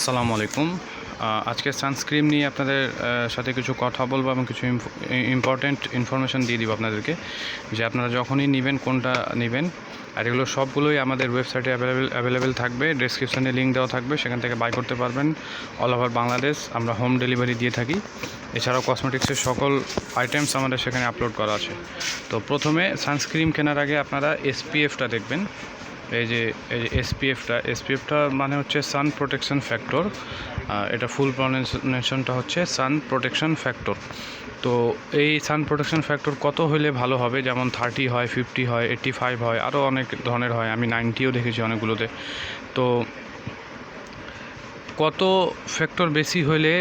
আসসালামু আলাইকুম। আজকে সানস্ক্রিন নিয়ে আপনাদের সাথে কিছু কথা বলবো এবং কিছু ইম্পর্টেন্ট ইনফরমেশান দিয়ে দিব আপনাদেরকে, যে আপনারা যখনই নেবেন কোনটা নেবেন। আর এগুলো সবগুলোই আমাদের ওয়েবসাইটে অ্যাভেলেবেল থাকবে, ডেসক্রিপশানে লিঙ্ক দেওয়া থাকবে, সেখান থেকে বাই করতে পারবেন। অল ওভার বাংলাদেশ আমরা হোম ডেলিভারি দিয়ে থাকি। এছাড়াও কসমেটিক্সের সকল আইটেমস আমাদের সেখানে আপলোড করা আছে। তো প্রথমে সানস্ক্রিন কেনার আগে আপনারা এসপিএফটা দেখবেন। এই যে এসপিএফটা মানে হচ্ছে সান প্রোটেকশন ফ্যাক্টর। এটা ফুল প্রনাউন্সিয়েশনটা হচ্ছে সান প্রোটেকশন ফ্যাক্টর। তো এই সান প্রোটেকশন ফ্যাক্টর কত হলে ভালো হবে? যেমন 30 হয়, 50 হয়, 85 হয়, আরও অনেক ধরনের হয়। আমি 90ও দেখেছি অনেকগুলোতে। তো কত ফ্যাক্টর বেশি হলে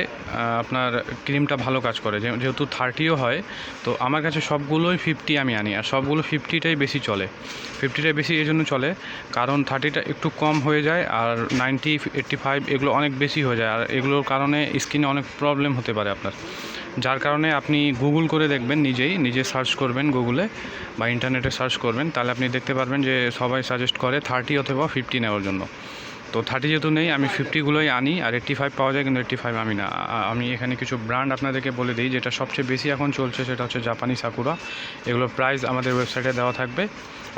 আপনার ক্রিমটা ভালো কাজ করে? যেহেতু 30ও হয়, তো আমার কাছে সবগুলোই 50 আমি আনি, আর সবগুলো 50টাই বেশি চলে। 50টাই বেশি এই জন্য চলে কারণ 30টা একটু কম হয়ে যায়, আর 90, 85 এগুলো অনেক বেশি হয়ে যায়, আর এগুলোর কারণে স্কিনে অনেক প্রবলেম হতে পারে আপনার। যার কারণে আপনি গুগল করে দেখবেন, নিজে সার্চ করবেন গুগলে বা ইন্টারনেটে সার্চ করবেন, তাহলে আপনি দেখতে পারবেন যে সবাই সাজেস্ট করে 30 অথবা 50 নেওয়ার জন্য। তো 30 যেহেতু নেই, আমি 50গুলোই আনি, আর 85 পাওয়া যায়, কিন্তু 85 আমি না। আমি এখানে কিছু ব্র্যান্ড আপনাদেরকে বলে দিই, যেটা সবচেয়ে বেশি এখন চলছে সেটা হচ্ছে জাপানি সাকুরা। এগুলোর প্রাইস আমাদের ওয়েবসাইটে দেওয়া থাকবে,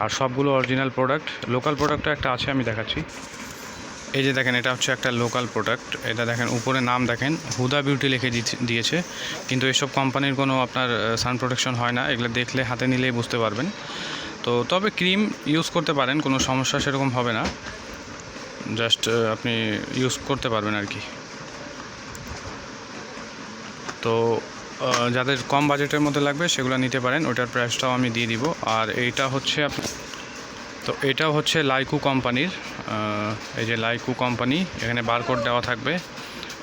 আর সবগুলো অরিজিনাল প্রোডাক্ট। লোকাল প্রোডাক্টও একটা আছে, আমি দেখাচ্ছি। এই যে দেখেন, এটা হচ্ছে একটা লোকাল প্রোডাক্ট। এটা দেখেন, উপরে নাম দেখেন, হুদা বিউটি লিখে দিয়েছে, কিন্তু এসব কোম্পানির কোনো আপনার সান প্রোটেকশন হয় না। এগুলো দেখলে হাতে নিলেই বুঝতে পারবেন। তো তবে ক্রিম ইউজ করতে পারেন, কোনো সমস্যা সেরকম হবে না, জাস্ট আপনি ইউজ করতে পারবেন আর কি। তো যাদের কম বাজেটের মধ্যে লাগবে সেগুলো নিতে পারেন, ওইটার প্রাইসটাও আমি দিয়ে দিব। আর এইটা হচ্ছে এটাও হচ্ছে লাইকু কোম্পানির। এই যে লাইকু কোম্পানি, এখানে বারকোড দেওয়া থাকবে।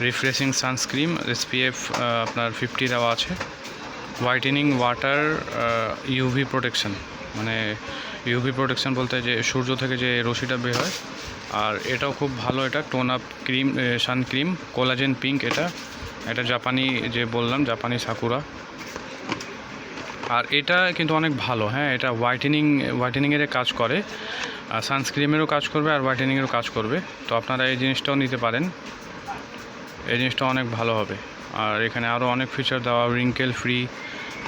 রিফ্রেশিং সানস্ক্রিন, এসপিএফ আপনার 50 দেওয়া আছে। হোয়াইটেনিং ওয়াটার, ইউভি প্রোটেকশন, মানে ইউভি প্রোটেকশন বলতে যে সূর্য থেকে যে রশ্মিটা বের হয়। আর এটাও খুব ভালো, এটা টোন আপ ক্রিম, সান ক্রিম, কোলাজেন পিঙ্ক। এটা জাপানি, যে বললাম জাপানি সাকুরা। আর এটা কিন্তু অনেক ভালো, হ্যাঁ। এটা হোয়াইটেনিংয়ের কাজ করে, সানস্ক্রিমেরও কাজ করবে, আর হোয়াইটেনিংয়েরও কাজ করবে। তো আপনারা এই জিনিসটাও নিতে পারেন, এই জিনিসটা অনেক ভালো হবে। আর এখানে আরও অনেক ফিচার দেওয়া, রিঙ্কেল ফ্রি,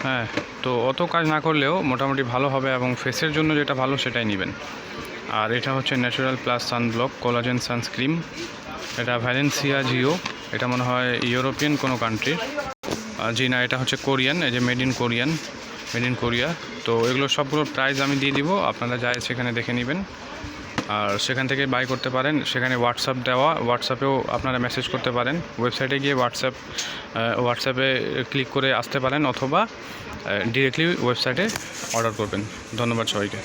হ্যাঁ। তো অত কাজ না করলেও মোটামুটি ভালো হবে, এবং ফেসের জন্য যেটা ভালো সেটাই নেবেন। আর এটা হচ্ছে natural plus sunblock collagen sunscreen. এটা ভ্যালেন্সিয়া জিও, এটা মনে হয় ইউরোপিয়ান কোনো কান্ট্রির, জি না, এটা হচ্ছে কোরিয়ান। এই যে মেড ইন কোরিয়া। তো এগুলো সবগুলোর প্রাইস আমি দিয়ে দিব, আপনারা যায় সেখানে দেখে নেবেন, আর সেখান থেকে বাই করতে পারেন। সেখানে হোয়াটসঅ্যাপ দেওয়া, হোয়াটসঅ্যাপেও আপনারা মেসেজ করতে পারেন। ওয়েবসাইটে গিয়ে হোয়াটসঅ্যাপে ক্লিক করে আসতে পারেন, অথবা ডিরেক্টলি ওয়েবসাইটে অর্ডার করবেন। ধন্যবাদ সবাইকে।